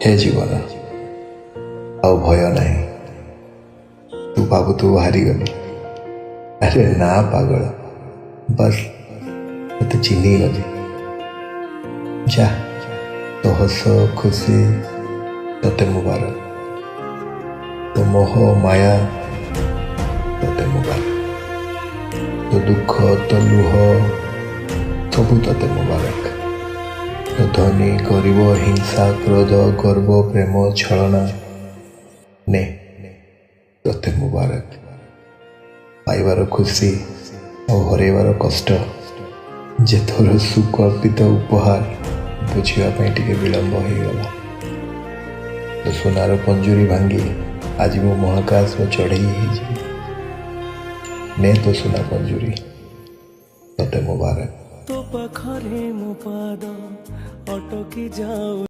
हे जीवन ଆଉ ଭୟ ନାହିଁ। ତୁ ଭାବୁଥିବୁ ହାରିଗଲି। अरे ना पागल, बस तो चिन्ही गली। जा तो हस खुशी तोते मुबारक, तो मोह माया तोते मुबारक, तो दुख तो लुह सबू तोते मुबारक, तो धनी गरीब हिंसा क्रोध गर्व प्रेम छलना ने तोते मुबारक। पाइबार खुशी और हरैबार कष्ट जे तोर सुकल्पित उपहार बुझापी टे विलंब हो गला। तो सोनार पंजुरी भांगी आज मो महाकाश में चढ़ई ने तो सोना पंजुरी तोते मुबारक। तो पाखरे मो पाद अटकी जाऊ।